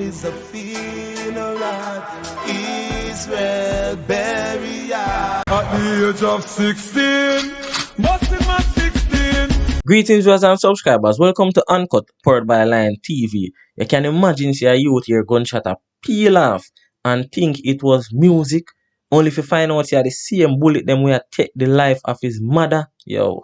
is a funeral, Israel burial. At the age of 16, busting my 16. Greetings viewers and subscribers, welcome to Uncut, powered by Lion TV. You can imagine see a youth here gunshot a peel off and think it was music, only if you find out you the same bullet them where take the life of his mother. Yo,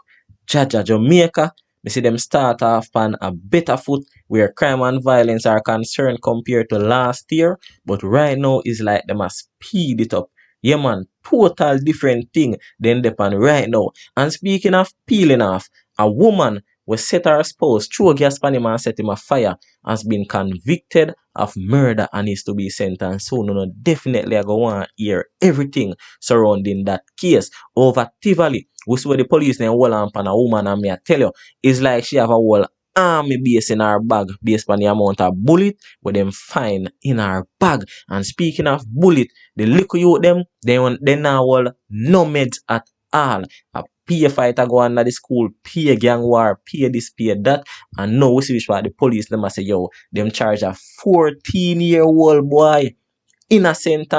Jaja Jamaica, me see them start off on a better foot where crime and violence are concerned compared to last year, but right now is like them a speed it up. Yeah man, total different thing than the pan right now. And speaking of peeling off, a woman who set her spouse through a gas pan him and set him afire has been convicted of murder and is to be sentenced soon. No, definitely I go want to hear everything surrounding that case. Over Tivoli, we see where the police then hold on a woman, and me I tell you, it's like she have a whole army base in her bag based on the amount of bullet where them find in her bag. And speaking of bullet, the little youth them, they now all no meds at all. A peer fighter go under the school, peer gang war, peer this, peer that, and now we see which part the police them a say, yo, them charge a 14-year-old boy innocent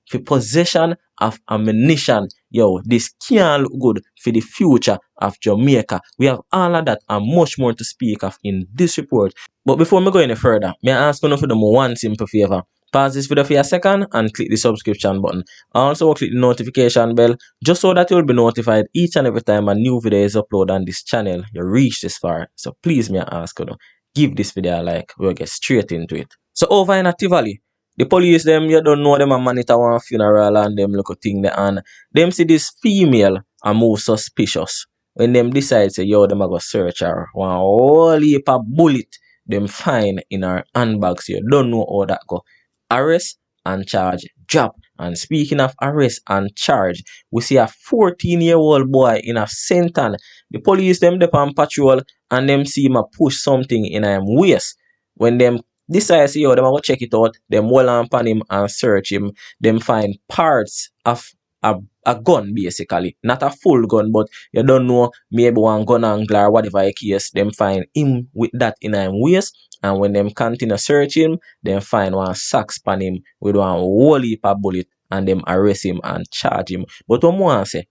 for possession of ammunition. Yo, this can't look good for the future of Jamaica. We have all of that and much more to speak of in this report. But before me go any further, may I ask you for them one simple favor. Pause this video for a second and click the subscription button. Also click the notification bell just so that you'll be notified each and every time a new video is uploaded on this channel. You reach this far. So please may I ask you, give this video a like. We'll get straight into it. So over in Tivoli, the police them, you don't know them a monitor one funeral and them look a thing there, and them see this female and move suspicious. When them decide say yo them a go search her, one whole heap of bullet them find in her handbags. You don't know how that go. Arrest and charge drop. And speaking of arrest and charge, we see a 14-year-old boy in a sentence. The police them on patrol and them see him a push something in him waist. When them decide say yo them a go check it out, them hold on him and search him. Them find parts of a gun basically, not a full gun, but you don't know, maybe one gun angle or whatever the case. Them find him with that in him waist, and when them continue search him, them find one sacks pan him with one whole heap of bullet, and them arrest him and charge him. But what more say,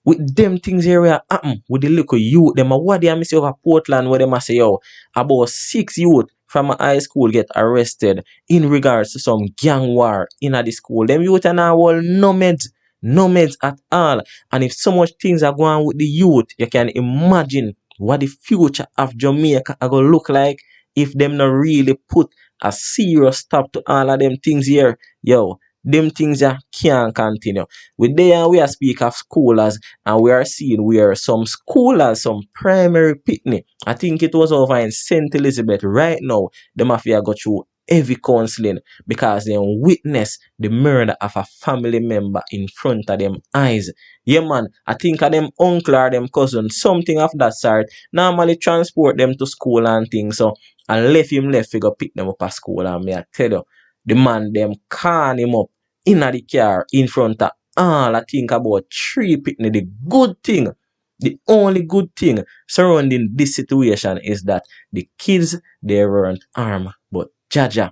with them things here where happen with the little youth, them a what they miss over Portland where them a say yo about 6 youth from a high school get arrested in regards to some gang war in the school. Them youth are now all no meds at all. And if so much things are going on with the youth, you can imagine what the future of Jamaica are going to look like if them not really put a serious stop to all of them things here. Yo, them things ya can't continue. We there we are speak of schoolers, and we are seeing where some schoolers, some primary picnic, I think it was over in St. Elizabeth right now, the mafia got through heavy counseling because they witnessed the murder of a family member in front of them eyes. Yeah man, I think of them uncle or them cousin, something of that sort, normally transport them to school and things. So I left to go pick them up at school, and me I tell you, the man them can him up in the car in front of all. I think about 3 picnic. The good thing, the only good thing surrounding this situation is that the kids, they weren't armed. But Jaja,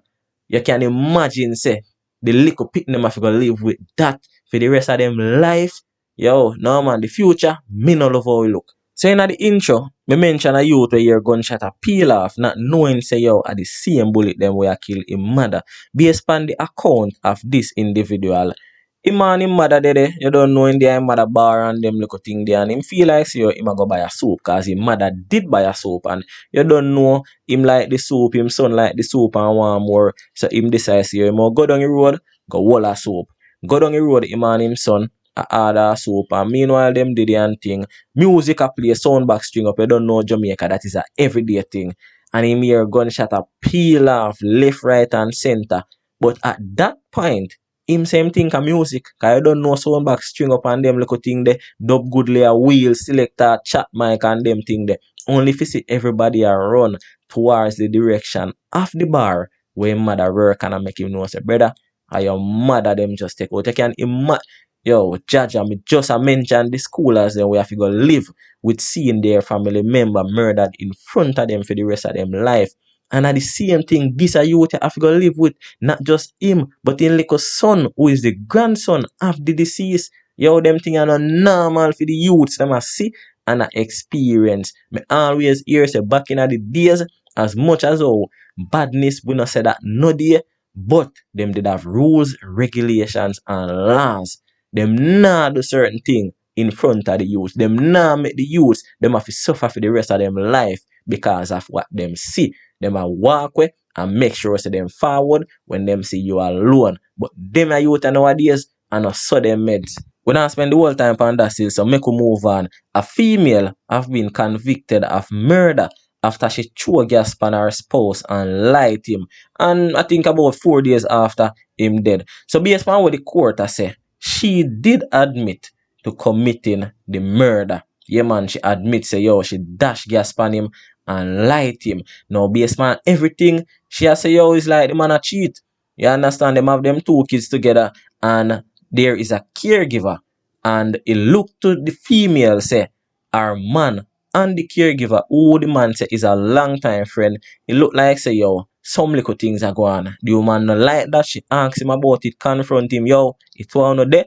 you can imagine say the little picnic have to live with that for the rest of them life. Yo, no man, the future, me no love how we look. So in the intro, me mention a youth where your gunshot a peel off, not knowing say yo are the same bullet them where kill him mother. Based on the account of this individual, him and him mother there, you don't know in there him mother bar and them little thing there, and him feel like say yo him a go buy a soap cause his mother did buy a soap, and you don't know him like the soap, him son like the soap and want more. So him decide say yo him go down the road, go wall a soap. Go down the road, him and him son a order soap, and meanwhile them did the thing. Music a play, sound back string up, you don't know Jamaica, that is a everyday thing. And him hear gunshot a peel off left, right and center. But at that point, him same thing a music, cause you don't know sound back string up and them little thing there, dub goodly a wheel, selector, chat mic and them thing there. Only if you see everybody a run towards the direction of the bar where mother work, and I make him know say, brother, or your mother them just take out. You can imagine. Yo, Jaja, me just a mention the schoolers then we have to go live with seeing their family member murdered in front of them for the rest of them life. And at the same thing, this a youth you have to go live with not just him, but in little son who is the grandson of the deceased. Yo, them thing are not normal for the youths them a see and a experience. Me always hear say back in the days, as much as how badness we not say that no day, but them did have rules, regulations, and laws. Them nah do certain thing in front of the youth. Them nah make the youth them have to suffer for the rest of them life because of what them see. Them a walk way and make sure say them forward when them see you alone. But them a youth nowadays and not so them meds. We don't spend the whole time on that still, so make we move on. A female have been convicted of murder after she threw gas on her spouse and lied him. And I think about 4 days after him dead. So based on what the court has said, she did admit to committing the murder. Yeah man, she admits say yo, she dashed gas on him and lied him. Now based on everything, she has say yo, it's like the man a cheat. You understand? Them have them 2 kids together and there is a caregiver and it look to the female say our man and the caregiver who the man say is a long time friend. It look like say yo some little things are going on. The woman no like that. She asks him about it, confront him, yo, it was not there.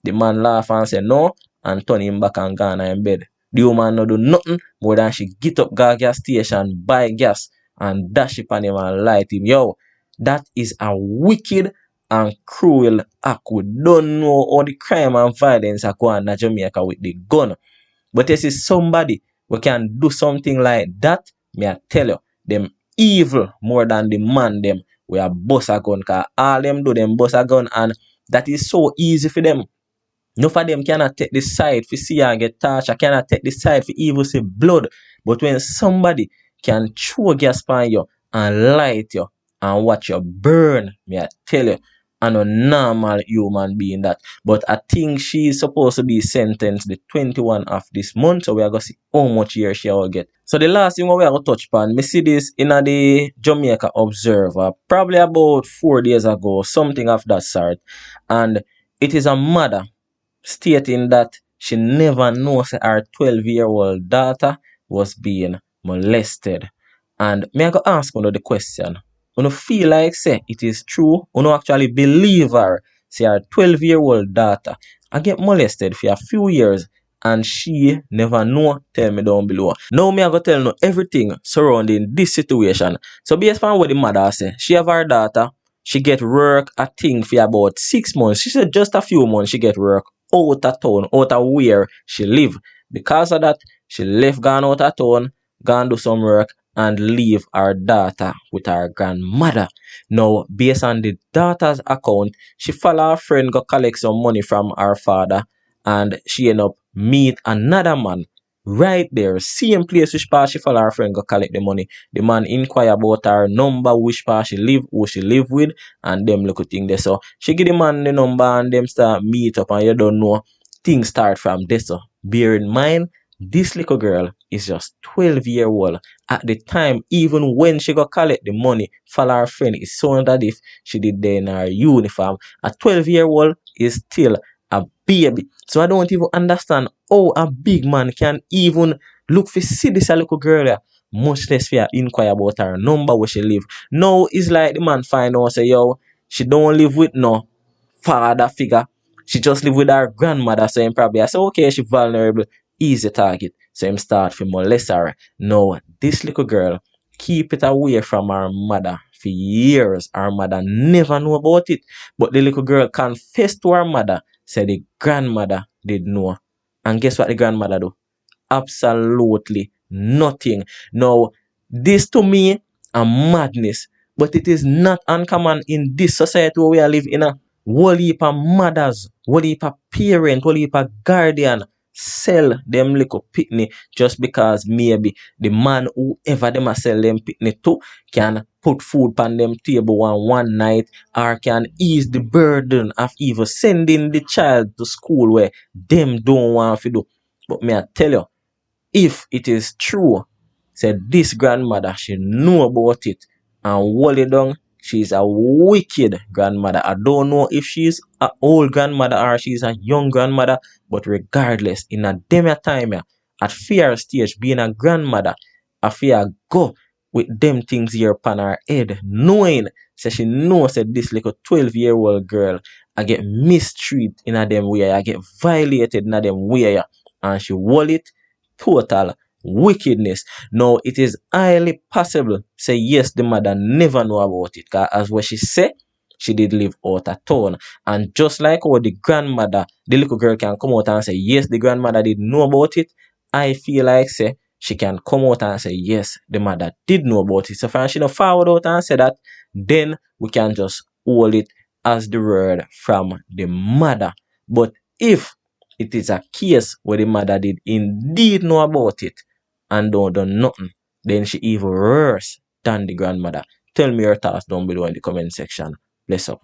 The man laugh and say no and turn him back and gone in bed. The woman no do nothing more than she get up go gas station, buy gas and dash it on him and light him. Yo, that is a wicked and cruel act. We don't know all the crime and violence are going on in Jamaica with the gun. But this is somebody who can do something like that. Me I tell you, them evil more than the man them we are bust a gun. Cause all them do them bust a gun and that is so easy for them. None of them cannot take the side for see and get touched. I cannot take the side for evil see blood. But when somebody can throw gas on you and light you and watch you burn, me I tell you, I'm a normal human being that. But I think she is supposed to be sentenced the 21 of this month. So we are going to see how much year she will get. So the last thing we are going to touch upon, me see this in the Jamaica Observer probably about 4 days ago, something of that sort. And it is a mother stating that she never knows her 12-year-old daughter was being molested. And me I go ask you the question. You feel like say it is true? You actually believe her? Say her 12-year-old daughter I get molested for a few years and she never know. Tell me down below. Now me I go tell you everything surrounding this situation. So based on what the mother say, she have her daughter. She get work I think for about 6 months. She said just a few months she get work out of town, out of where she live. Because of that, she left gone out of town, gone do some work and leave her daughter with her grandmother. Now, based on the daughter's account, she follow her friend go collect some money from her father and she end up meet another man right there, same place which part she follow her friend go collect the money. The man inquire about her number, which part she live, who she live with, and them little thing there. So she give the man the number and them start meet up and you don't know things start from this. So bear in mind, this little girl is just 12-year-old. At the time, even when she go collect the money, follow her friend, it sounded as if she did there in her uniform. A 12-year-old is still a baby. So I don't even understand how a big man can even look for see this little girl here, much less for inquire about her number where she live. Now it's like the man find out say yo, she don't live with no father figure. She just live with her grandmother. So him probably I say okay, she vulnerable, easy target. So him start for molest her. No, this little girl keep it away from her mother for years. Her mother never know about it. But the little girl confessed to her mother, said the grandmother did know. And guess what the grandmother do? Absolutely nothing. Now, this to me a madness, but it is not uncommon in this society where we are live in a whole heap of mothers, whole heap of parent, whole heap of guardian sell them little picnic just because maybe the man whoever them a sell them picnic to can put food on them table one night or can ease the burden of even sending the child to school where them don't want to do. But me I tell you, if it is true, said this grandmother, she know about it and hold it down, she's a wicked grandmother. I don't know if she's an old grandmother or she's a young grandmother, but regardless, in a demi time, at fear stage, being a grandmother, I fear go with them things here upon her head, knowing say she knows that this little 12-year-old girl I get mistreated in a them way, I get violated in a them way, and she hold it total wickedness. Now it is highly possible say yes the mother never know about it, cause as what she said, she did live out of town. And just like how the grandmother, the little girl can come out and say yes the grandmother did know about it, I feel like say she can come out and say yes the mother did know about it. So if she no forward out and say that, then we can just hold it as the word from the mother. But if it is a case where the mother did indeed know about it and don't do nothing, then she even worse than the grandmother. Tell me your thoughts down below in the comment section. Bless up.